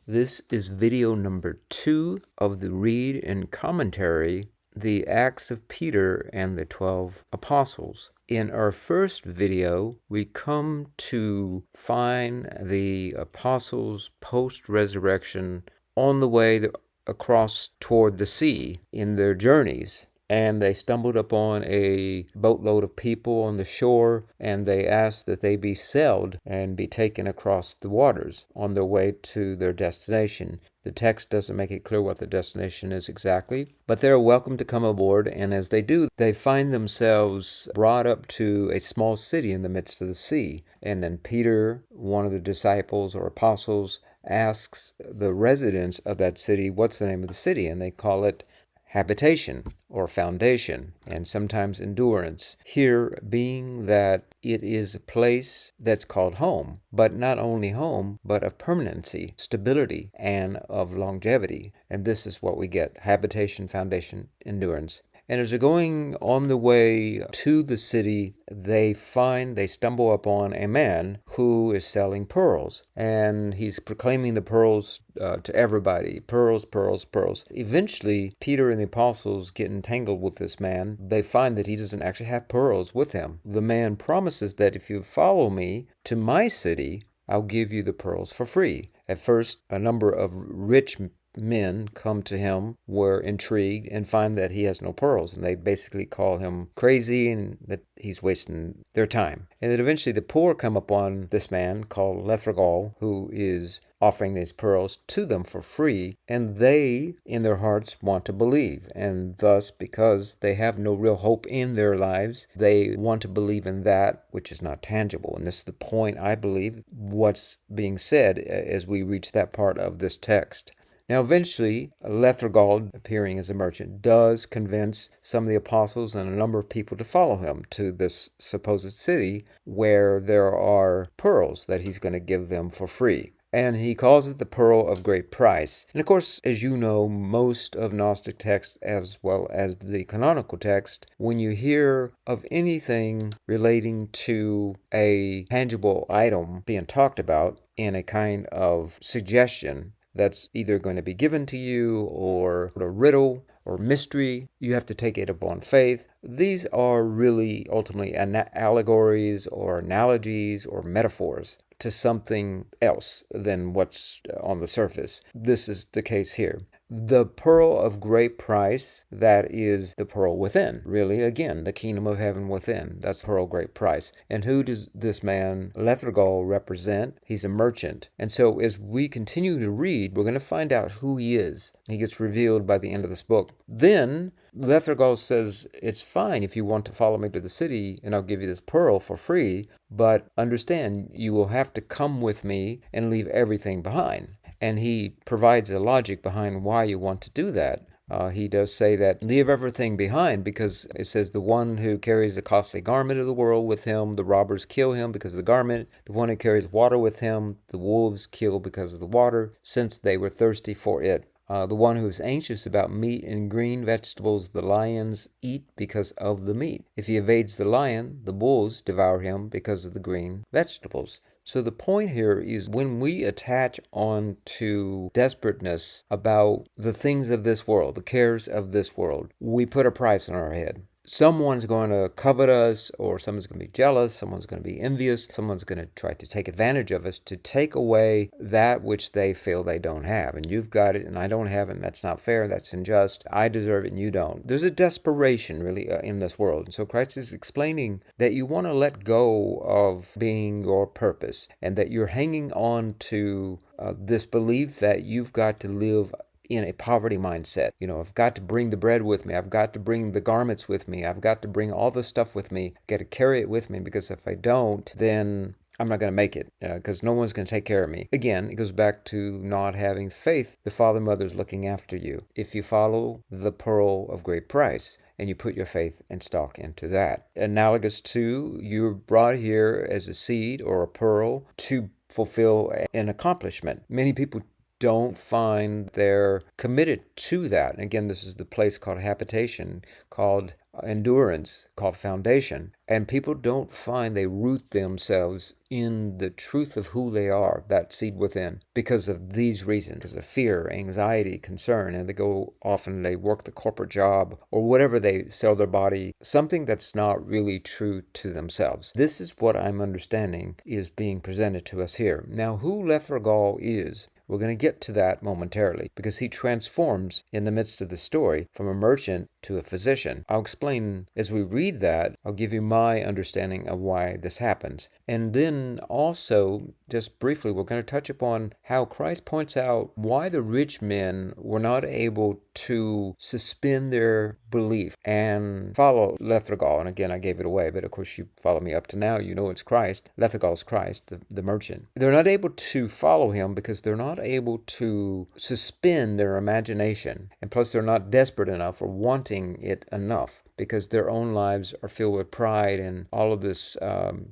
This is video number 2 of the read and commentary, The Acts of Peter and the 12 Apostles. In our first video, we come to find the apostles post-resurrection on the way across toward the sea in their journeys. And they stumbled upon a boatload of people on the shore, and they asked that they be sailed and be taken across the waters on their way to their destination. The text doesn't make it clear what the destination is exactly, but they're welcome to come aboard, and as they do, they find themselves brought up to a small city in the midst of the sea. And then Peter, one of the disciples or apostles, asks the residents of that city, what's the name of the city? And they call it habitation or foundation, and sometimes endurance. Here being that it is a place that's called home, but not only home, but of permanency, stability, and of longevity. And this is what we get: habitation, foundation, endurance. And as they're going on the way to the city, they stumble upon a man who is selling pearls. And he's proclaiming the pearls to everybody. Pearls, pearls, pearls. Eventually, Peter and the apostles get entangled with this man. They find that he doesn't actually have pearls with him. The man promises that if you follow me to my city, I'll give you the pearls for free. At first, a number of rich men come to him, were intrigued, and find that he has no pearls, and they basically call him crazy and that he's wasting their time. And then eventually the poor come upon this man called Lithargoal, who is offering these pearls to them for free, and they in their hearts want to believe, and thus, because they have no real hope in their lives, they want to believe in that which is not tangible. And this is the point, I believe, what's being said as we reach that part of this text. Now, eventually, Lithargoal, appearing as a merchant, does convince some of the apostles and a number of people to follow him to this supposed city where there are pearls that he's going to give them for free. And he calls it the pearl of great price. And of course, as you know, most of Gnostic texts, as well as the canonical text, when you hear of anything relating to a tangible item being talked about in a kind of suggestion, that's either going to be given to you or a riddle or mystery, you have to take it upon faith. These are really ultimately allegories or analogies or metaphors to something else than what's on the surface. This is the case here. The pearl of great price, that is the pearl within. Really, again, the kingdom of heaven within. That's pearl of great price. And who does this man, Lithargoal, represent? He's a merchant. And so as we continue to read, we're going to find out who he is. He gets revealed by the end of this book. Then Lithargoal says, it's fine if you want to follow me to the city and I'll give you this pearl for free, but understand you will have to come with me and leave everything behind. And he provides a logic behind why you want to do that. He does say that leave everything behind because it says the one who carries the costly garment of the world with him, the robbers kill him because of the garment. The one who carries water with him, the wolves kill because of the water, since they were thirsty for it. The one who is anxious about meat and green vegetables, the lions eat because of the meat. If he evades the lion, the wolves devour him because of the green vegetables. So the point here is when we attach on to desperateness about the things of this world, the cares of this world, we put a price on our head. Someone's going to covet us, or someone's going to be jealous, someone's going to be envious, someone's going to try to take advantage of us to take away that which they feel they don't have. And you've got it, and I don't have it, and that's not fair, that's unjust. I deserve it, and you don't. There's a desperation, really, in this world. And so Christ is explaining that you want to let go of being your purpose, and that you're hanging on to this belief that you've got to live in a poverty mindset. I've got to bring the bread with me. I've got to bring the garments with me. I've got to bring all the stuff with me. I've got to carry it with me, because if I don't, then I'm not going to make it, because no one's going to take care of me. Again, it goes back to not having faith. The Father, Mother's looking after you. If you follow the pearl of great price, and you put your faith and stock into that. Analogous to, you're brought here as a seed or a pearl to fulfill an accomplishment. Many people don't find they're committed to that. And again, this is the place called habitation, called endurance called foundation. And people don't find they root themselves in the truth of who they are, that seed within, because of these reasons, because of fear, anxiety, concern, and they go off and they work the corporate job or whatever, they sell their body, something that's not really true to themselves. This is what I'm understanding is being presented to us here. Now, who Lithargoal is, we're going to get to that momentarily, because he transforms in the midst of the story from a merchant to a physician. I'll explain as we read that. I'll give you my understanding of why this happens. And then also, just briefly, we're going to touch upon how Christ points out why the rich men were not able to suspend their belief and follow Lithargoal. And again, I gave it away, but of course you follow me up to now, you know it's Christ. Lithargoal's Christ, the merchant. They're not able to follow him because they're not able to suspend their imagination. And plus they're not desperate enough or wanting it enough, because their own lives are filled with pride and all of this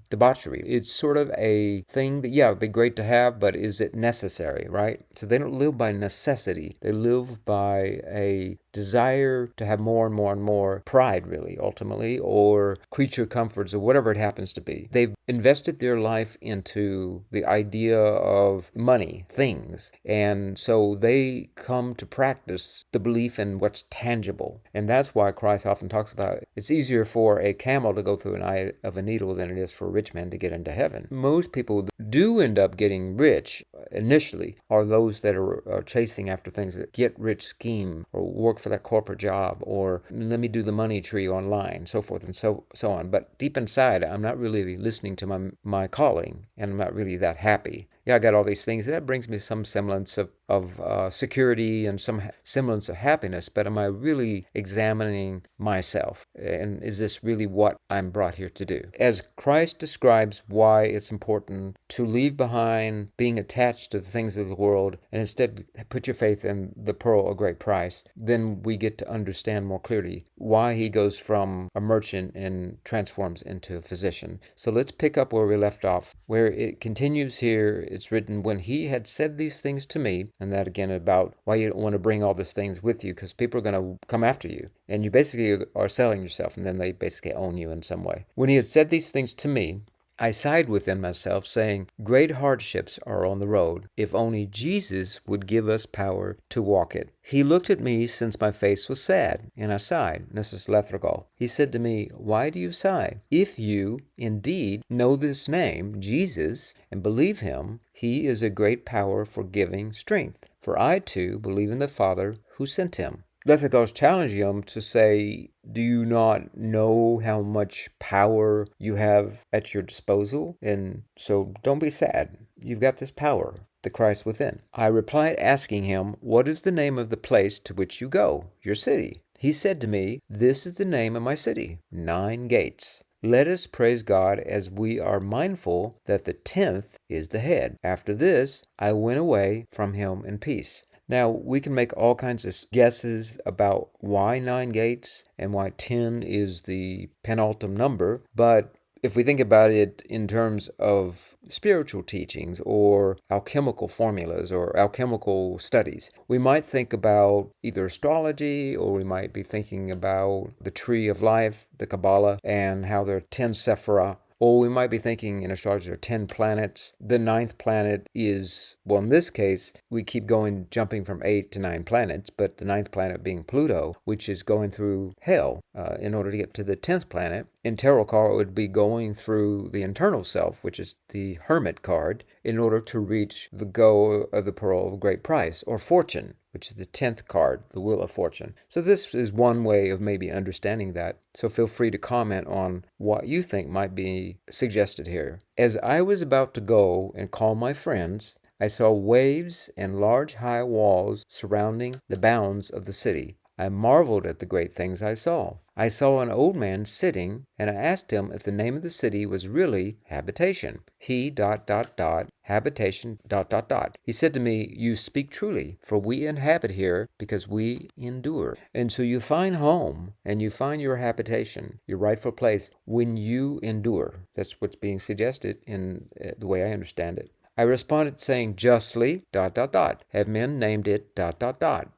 debauchery. It's sort of a thing that, yeah, it'd be great to have, but is it necessary, right? So they don't live by necessity. They live by a desire to have more and more and more pride, really, ultimately, or creature comforts, or whatever it happens to be. They've invested their life into the idea of money, things, and so they come to practice the belief in what's tangible. And that's why Christ often talks about it. It's easier for a camel to go through an eye of a needle than it is for a rich man to get into heaven. Most people do end up getting rich initially are those that are chasing after things, that get rich scheme, or work for that corporate job, or let me do the money tree online, so forth and so on. But deep inside, I'm not really listening to my calling, and I'm not really that happy. Yeah, I got all these things. That brings me some semblance of security and some semblance of happiness, but am I really examining myself? And is this really what I'm brought here to do? As Christ describes why it's important to leave behind being attached to the things of the world and instead put your faith in the pearl of great price, then we get to understand more clearly why he goes from a merchant and transforms into a physician. So let's pick up where we left off, where it continues here. It's written, when he had said these things to me, and that again about why you don't want to bring all these things with you, because people are going to come after you, and you basically are selling yourself, and then they basically own you in some way. When he had said these things to me, I sighed within myself, saying, great hardships are on the road. If only Jesus would give us power to walk it. He looked at me since my face was sad, and I sighed. This is Lithargoal. He said to me, why do you sigh? If you indeed know this name, Jesus, and believe him, he is a great power for giving strength. For I too believe in the Father who sent him. Lithargoal's challenging him to say, do you not know how much power you have at your disposal? And so don't be sad. You've got this power, the Christ within. I replied, asking him, what is the name of the place to which you go, your city? He said to me, this is the name of my city, 9 Gates. Let us praise God as we are mindful that the 10th is the head. After this, I went away from him in peace. Now, we can make all kinds of guesses about why 9 gates and why 10 is the penultimate number, but if we think about it in terms of spiritual teachings or alchemical formulas or alchemical studies, we might think about either astrology, or we might be thinking about the tree of life, the Kabbalah, and how there are 10 sephira. Or we might be thinking in astrology there are 10 planets. The 9th planet is, well, in this case, we keep going, jumping from 8 to 9 planets, but the 9th planet being Pluto, which is going through hell in order to get to the 10th planet. In tarot card, it would be going through the internal self, which is the Hermit card, in order to reach the goal of the pearl of great price, or fortune, which is the 10th card, the Wheel of Fortune. So this is one way of maybe understanding that. So feel free to comment on what you think might be suggested here. As I was about to go and call my friends, I saw waves and large high walls surrounding the bounds of the city. I marveled at the great things I saw. I saw an old man sitting, and I asked him if the name of the city was really habitation. He ... habitation ... He said to me, you speak truly, for we inhabit here because we endure. And so you find home, and you find your habitation, your rightful place, when you endure. That's what's being suggested in the way I understand it. I responded saying, justly ... have men named it ...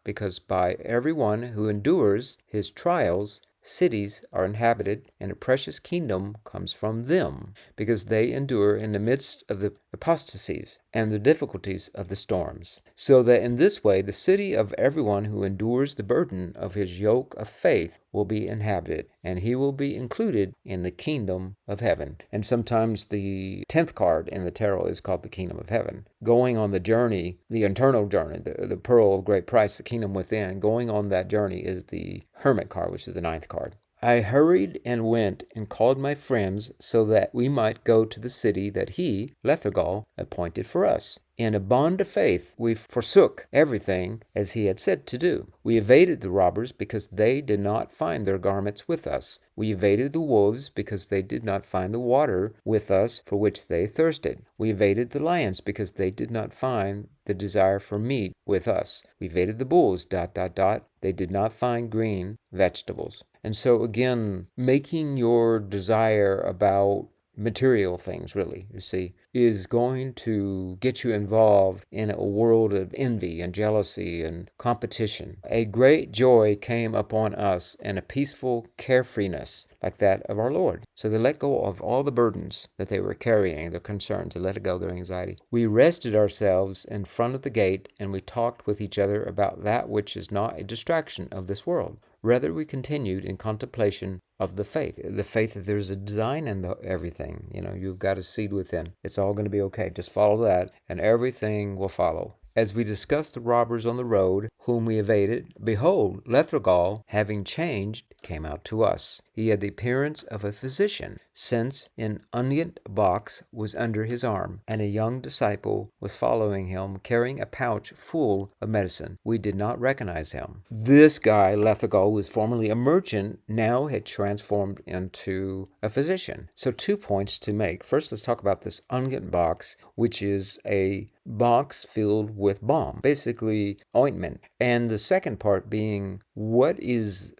because by everyone who endures his trials, cities are inhabited, and a precious kingdom comes from them, because they endure in the midst of the apostasies and the difficulties of the storms. So that in this way the city of everyone who endures the burden of his yoke of faith will be inhabited, and he will be included in the kingdom of heaven. And sometimes the 10th card in the tarot is called the kingdom of heaven. Going on the journey, the internal journey, the pearl of great price, the kingdom within, going on that journey is the hermit card, which is the 9th card. I hurried and went and called my friends so that we might go to the city that he, Lithargoal, appointed for us. In a bond of faith, we forsook everything as he had said to do. We evaded the robbers because they did not find their garments with us. We evaded the wolves because they did not find the water with us for which they thirsted. We evaded the lions because they did not find the desire for meat with us. We evaded the bulls, They did not find green vegetables. And so again, making your desire about material things, really, you see, is going to get you involved in a world of envy and jealousy and competition. A great joy came upon us and a peaceful carefreeness like that of our Lord. So they let go of all the burdens that they were carrying, their concerns, they let go of their anxiety. We rested ourselves in front of the gate, and we talked with each other about that which is not a distraction of this world. Rather, we continued in contemplation of the faith that there's a design in everything. You've got a seed within. It's all going to be okay. Just follow that, and everything will follow. As we discussed the robbers on the road, whom we evaded, behold, Lithargoal, having changed, came out to us. He had the appearance of a physician, since an unguent box was under his arm, and a young disciple was following him, carrying a pouch full of medicine. We did not recognize him. This guy, Lithargoal, was formerly a merchant, now had transformed into a physician. So 2 points to make. First, let's talk about this unguent box, which is a box filled with balm, basically ointment. And the second part being what is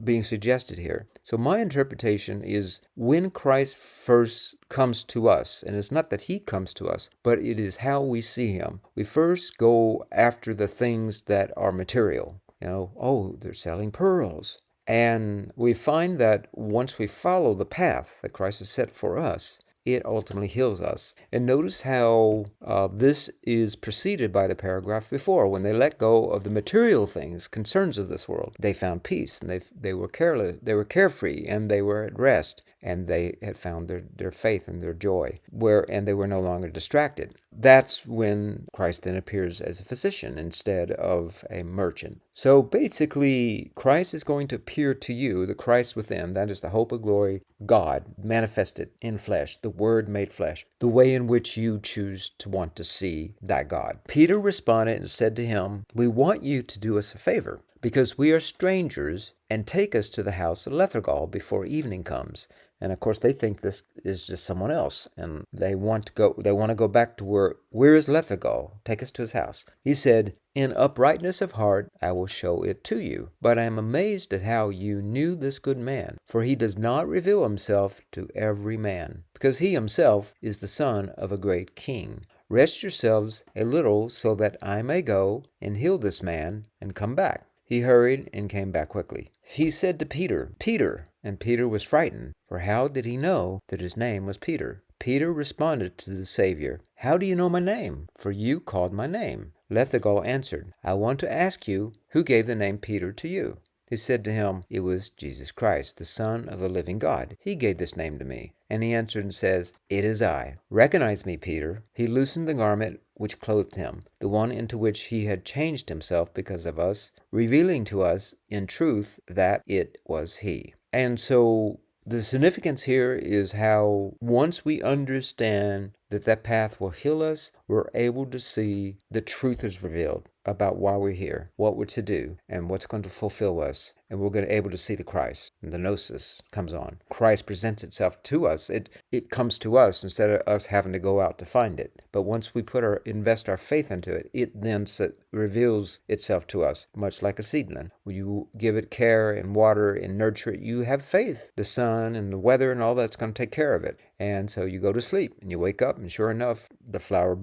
being suggested here. So my interpretation is when Christ first comes to us, and it's not that he comes to us, but it is how we see him. We first go after the things that are material. They're selling pearls. And we find that once we follow the path that Christ has set for us, it ultimately heals us. And notice how this is preceded by the paragraph before. When they let go of the material things, concerns of this world, they found peace, and they were careless, they were carefree, and they were at rest, and they had found their faith and their joy, and they were no longer distracted. That's when Christ then appears as a physician instead of a merchant. So basically, Christ is going to appear to you, the Christ within, that is the hope of glory, God manifested in flesh, the Word made flesh, the way in which you choose to want to see that God. Peter responded and said to him, "We want you to do us a favor, because we are strangers, and take us to the house of Lithargoal before evening comes." And of course, they think this is just someone else, and they want to go back to where is Lithargoal? Take us to his house. He said, "In uprightness of heart, I will show it to you. But I am amazed at how you knew this good man, for he does not reveal himself to every man, because he himself is the son of a great king. Rest yourselves a little so that I may go and heal this man and come back." He hurried and came back quickly. He said to Peter, "Peter," and Peter was frightened, for how did he know that his name was Peter? Peter responded to the Savior, "How do you know my name? For you called my name." Lithargoal answered, "I want to ask you, who gave the name Peter to you?" He said to him, "It was Jesus Christ, the Son of the living God. He gave this name to me." And he answered and says, "It is I. Recognize me, Peter." He loosened the garment which clothed him, the one into which he had changed himself because of us, revealing to us in truth that it was he. And so the significance here is how once we understand that path will heal us, we're able to see the truth is revealed about why we're here, what we're to do, and what's going to fulfill us. And we're going to be able to see the Christ. And the gnosis comes on. Christ presents itself to us. It comes to us instead of us having to go out to find it. But once we invest our faith into it, it then reveals itself to us, much like a seedling. When you give it care and water and nurture it, you have faith. The sun and the weather and all that's going to take care of it. And so you go to sleep and you wake up, and sure enough, the flower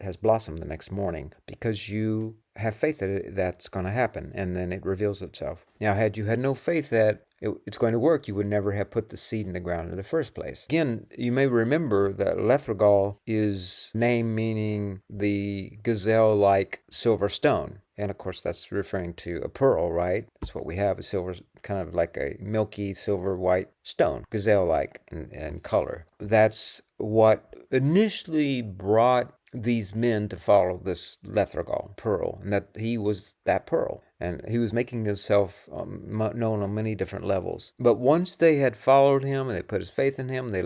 has blossomed the next morning, because you have faith that that's going to happen, and then it reveals itself. Now, had you had no faith that it's going to work, you would never have put the seed in the ground in the first place. Again, you may remember that Lithargoal is name meaning the gazelle-like silver stone. And of course, that's referring to a pearl, right? That's what we have, a silver, kind of like a milky silver white stone, gazelle-like in color. That's what initially brought these men to follow this Lithargoal pearl, and that he was that pearl. And he was making himself known on many different levels. But once they had followed him and they put his faith in him, they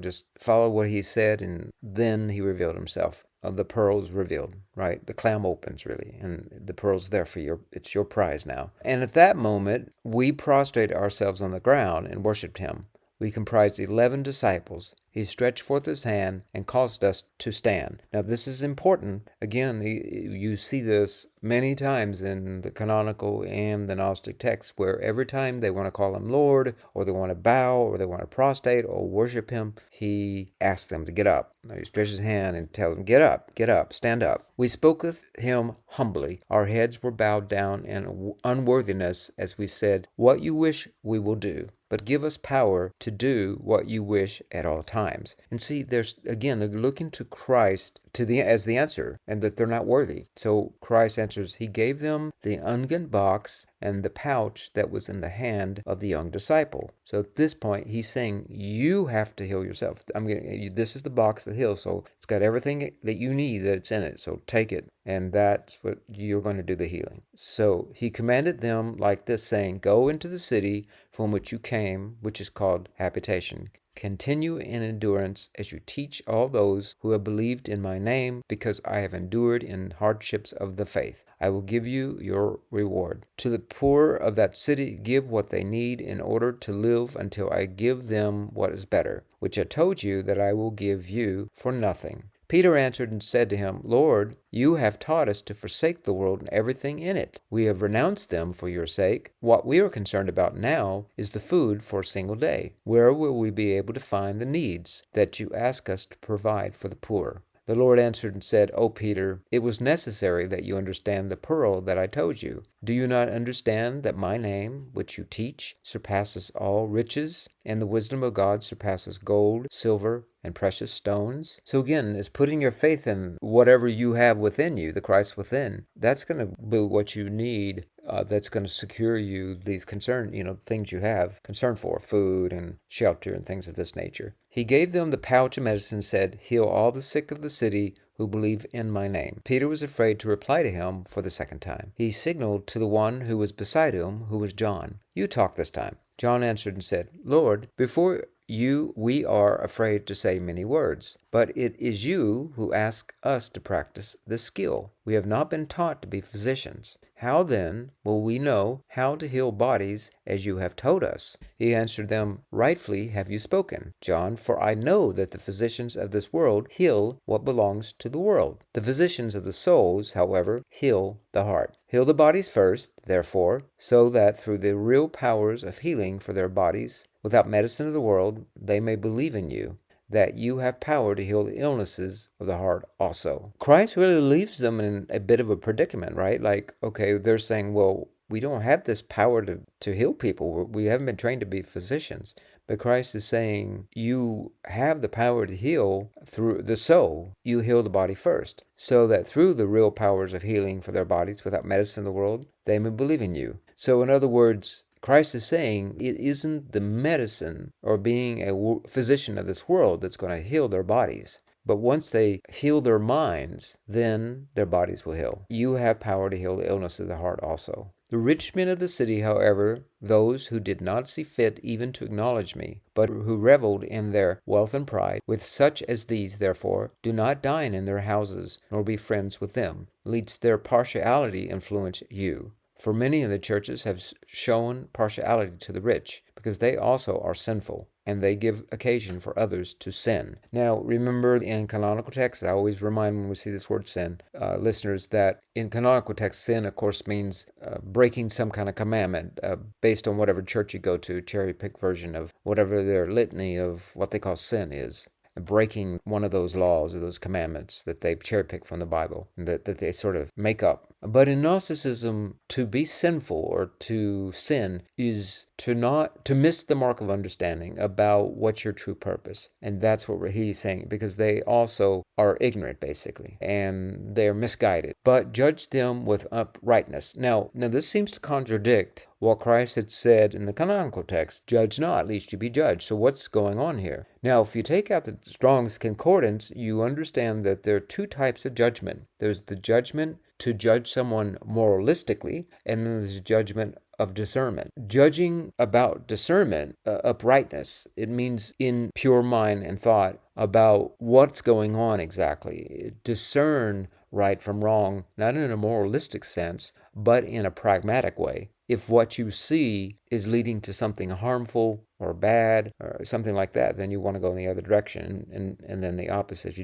just followed what he said, and then he revealed himself. The pearl's revealed, right? The clam opens, really, and the pearl's there for you. It's your prize now. And at that moment, we prostrated ourselves on the ground and worshipped him. We comprised 11 disciples. He stretched forth his hand and caused us to stand. Now, this is important. Again, you see this many times in the canonical and the Gnostic texts, where every time they want to call him Lord, or they want to bow, or they want to prostrate, or worship him, he asks them to get up. Now, he stretches his hand and tells them, get up, stand up. We spoke with him humbly. Our heads were bowed down in unworthiness as we said, what you wish we will do, but give us power to do what you wish at all times. And see, they're looking to Christ as the answer, and that they're not worthy. So Christ answers, he gave them the unguent box and the pouch that was in the hand of the young disciple. So at this point, he's saying, you have to heal yourself. This is the box that heals, so it's got everything that you need that's in it, so take it. And that's what you're going to do the healing. So he commanded them like this, saying, go into the city from which you came, which is called habitation. Continue in endurance as you teach all those who have believed in my name, because I have endured in hardships of the faith. I will give you your reward. To the poor of that city give what they need in order to live until I give them what is better, which I told you that I will give you for nothing. Peter answered and said to him, Lord, you have taught us to forsake the world and everything in it. We have renounced them for your sake. What we are concerned about now is the food for a single day. Where will we be able to find the needs that you ask us to provide for the poor? The Lord answered and said, O Peter, it was necessary that you understand the pearl that I told you. Do you not understand that my name, which you teach, surpasses all riches, and the wisdom of God surpasses gold, silver, and precious stones? So again, it's putting your faith in whatever you have within you, the Christ within. That's going to be what you need. That's going to secure you these things you have concern for, food and shelter and things of this nature. He gave them the pouch of medicine and said, heal all the sick of the city who believe in my name. Peter was afraid to reply to him for the second time. He signaled to the one who was beside him, who was John. You talk this time. John answered and said, Lord, before you we are afraid to say many words, but it is you who ask us to practice this skill. We have not been taught to be physicians. How then will we know how to heal bodies as you have told us? He answered them, rightfully have you spoken, John, for I know that the physicians of this world heal what belongs to the world. The physicians of the souls, however, heal the heart. Heal the bodies first, therefore, so that through the real powers of healing for their bodies, without medicine of the world, they may believe in you, that you have power to heal the illnesses of the heart also. Christ really leaves them in a bit of a predicament, right? Like, okay, they're saying, well, we don't have this power to heal people. We haven't been trained to be physicians. But Christ is saying, you have the power to heal through the soul. You heal the body first, so that through the real powers of healing for their bodies without medicine in the world, they may believe in you. So in other words, Christ is saying it isn't the medicine or being a physician of this world that's going to heal their bodies. But once they heal their minds, then their bodies will heal. You have power to heal the illness of the heart also. The rich men of the city, however, those who did not see fit even to acknowledge me, but who reveled in their wealth and pride, with such as these, therefore, do not dine in their houses, nor be friends with them, lest their partiality influence you. For many in the churches have shown partiality to the rich, because they also are sinful, and they give occasion for others to sin. Now, remember in canonical texts, I always remind when we see this word sin, listeners, that in canonical texts, sin, of course, means breaking some kind of commandment based on whatever church you go to, cherry-pick version of whatever their litany of what they call sin is. Breaking one of those laws or those commandments that they cherry-pick from the Bible, that they sort of make up But in Gnosticism, to be sinful or to sin is to miss the mark of understanding about what's your true purpose. And that's what he's saying, because they also are ignorant, basically, and they're misguided. But judge them with uprightness. Now this seems to contradict what Christ had said in the canonical text, judge not, lest you be judged. So what's going on here? Now, if you take out the Strong's Concordance, you understand that there are two types of judgment. There's the judgment to judge someone moralistically, and then there's judgment of discernment. Judging about discernment, uprightness, it means in pure mind and thought about what's going on exactly. Discern right from wrong, not in a moralistic sense, but in a pragmatic way. If what you see is leading to something harmful or bad or something like that, then you want to go in the other direction, and then the opposite.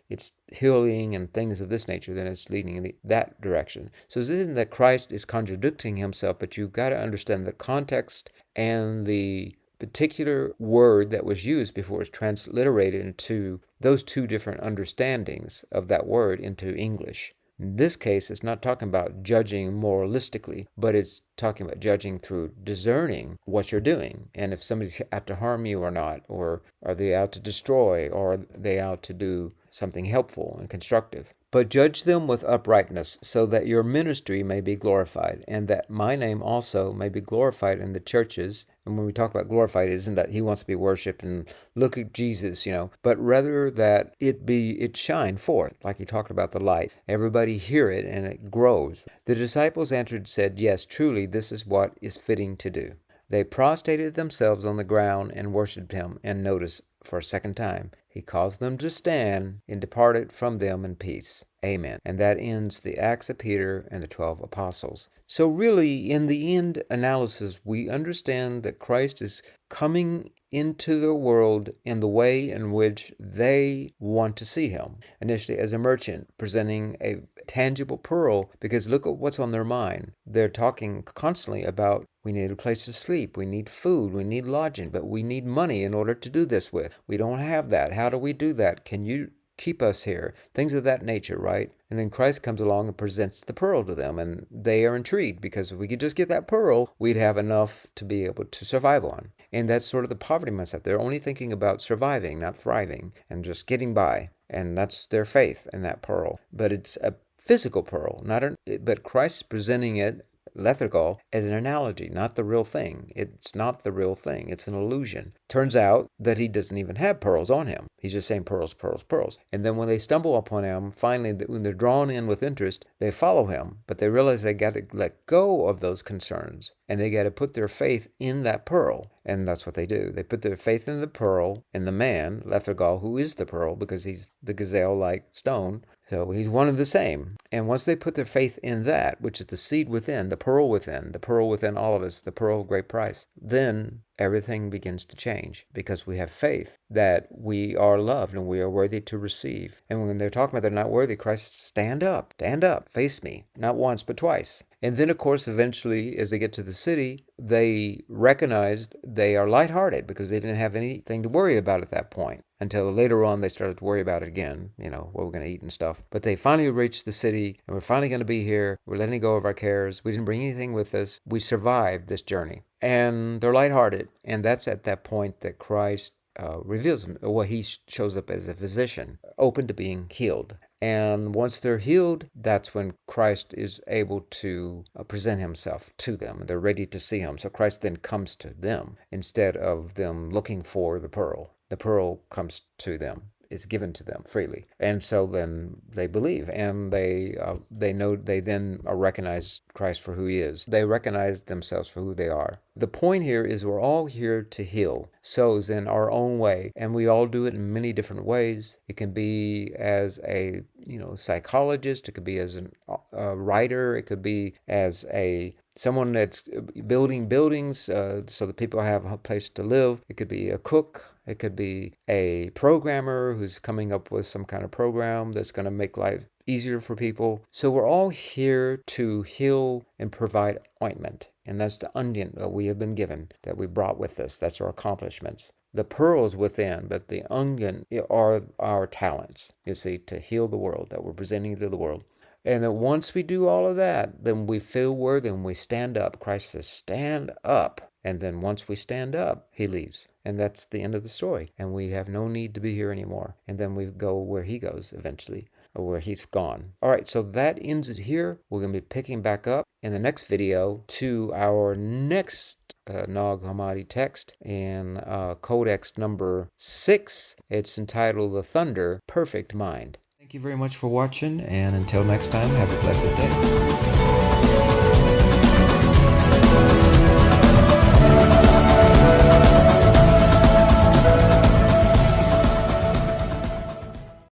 It's healing and things of this nature, then it's leading in that direction. So this isn't that Christ is contradicting himself, but you've got to understand the context and the particular word that was used before it's transliterated into those two different understandings of that word into English. In this case, it's not talking about judging moralistically, but it's talking about judging through discerning what you're doing, and if somebody's out to harm you or not, or are they out to destroy, or are they out to do something helpful and constructive. But judge them with uprightness, so that your ministry may be glorified, and that my name also may be glorified in the churches. And when we talk about glorified, isn't that he wants to be worshipped and look at Jesus, but rather that it shine forth, like he talked about the light. Everybody hear it and it grows. The disciples answered and said, yes, truly, this is what is fitting to do. They prostrated themselves on the ground and worshipped him, and notice, for a second time, he caused them to stand and departed from them in peace. Amen. And that ends the Acts of Peter and the 12 apostles. So really, in the end analysis, we understand that Christ is coming into the world in the way in which they want to see him. Initially as a merchant, presenting a tangible pearl, because look at what's on their mind. They're talking constantly about, we need a place to sleep, we need food, we need lodging, but we need money in order to do this with. We don't have that. How do we do that? Can you keep us here? Things of that nature, right? And then Christ comes along and presents the pearl to them, and they are intrigued, because if we could just get that pearl, we'd have enough to be able to survive on. And that's sort of the poverty mindset. They're only thinking about surviving, not thriving, and just getting by. And that's their faith in that pearl. But it's a physical pearl, but Christ is presenting it, Lithargoal, as an analogy, not the real thing. It's not the real thing. It's an illusion. Turns out that he doesn't even have pearls on him. He's just saying pearls, pearls, pearls. And then when they stumble upon him, finally, when they're drawn in with interest, they follow him, but they realize they got to let go of those concerns, and they got to put their faith in that pearl. And that's what they do. They put their faith in the pearl, in the man, Lithargoal, who is the pearl, because he's the gazelle-like stone. So he's one and the same. And once they put their faith in that, which is the seed within, the pearl within all of us, the pearl of great price, then everything begins to change, because we have faith that we are loved and we are worthy to receive. And when they're talking about they're not worthy, Christ, stand up, face me. Not once, but twice. And then, of course, eventually, as they get to the city, they recognized they are lighthearted, because they didn't have anything to worry about at that point. Until later on, they started to worry about it again, what we're going to eat and stuff. But they finally reached the city, and we're finally going to be here. We're letting go of our cares. We didn't bring anything with us. We survived this journey. And they're lighthearted. And that's at that point that Christ reveals him. Well, he shows up as a physician, open to being healed. And once they're healed, that's when Christ is able to present himself to them. They're ready to see him. So Christ then comes to them instead of them looking for the pearl. The pearl comes to them. It's given to them freely. And so then they believe, and they then recognize Christ for who he is. They recognize themselves for who they are. The point here is we're all here to heal souls in our own way, and we all do it in many different ways. It can be as a psychologist, it could be as a writer, it could be as someone that's building buildings so that people have a place to live. It could be a cook. It could be a programmer who's coming up with some kind of program that's going to make life easier for people. So we're all here to heal and provide ointment. And that's the unguent that we have been given, that we brought with us. That's our accomplishments. The pearl is within, but the unguent are our talents, to heal the world, that we're presenting to the world. And that once we do all of that, then we feel worthy and we stand up. Christ says, stand up. And then once we stand up, he leaves. And that's the end of the story. And we have no need to be here anymore. And then we go where he goes eventually, or where he's gone. All right, so that ends it here. We're going to be picking back up in the next video to our next Nag Hammadi text in Codex number 6. It's entitled The Thunder Perfect Mind. Thank you very much for watching, and until next time, have a blessed day.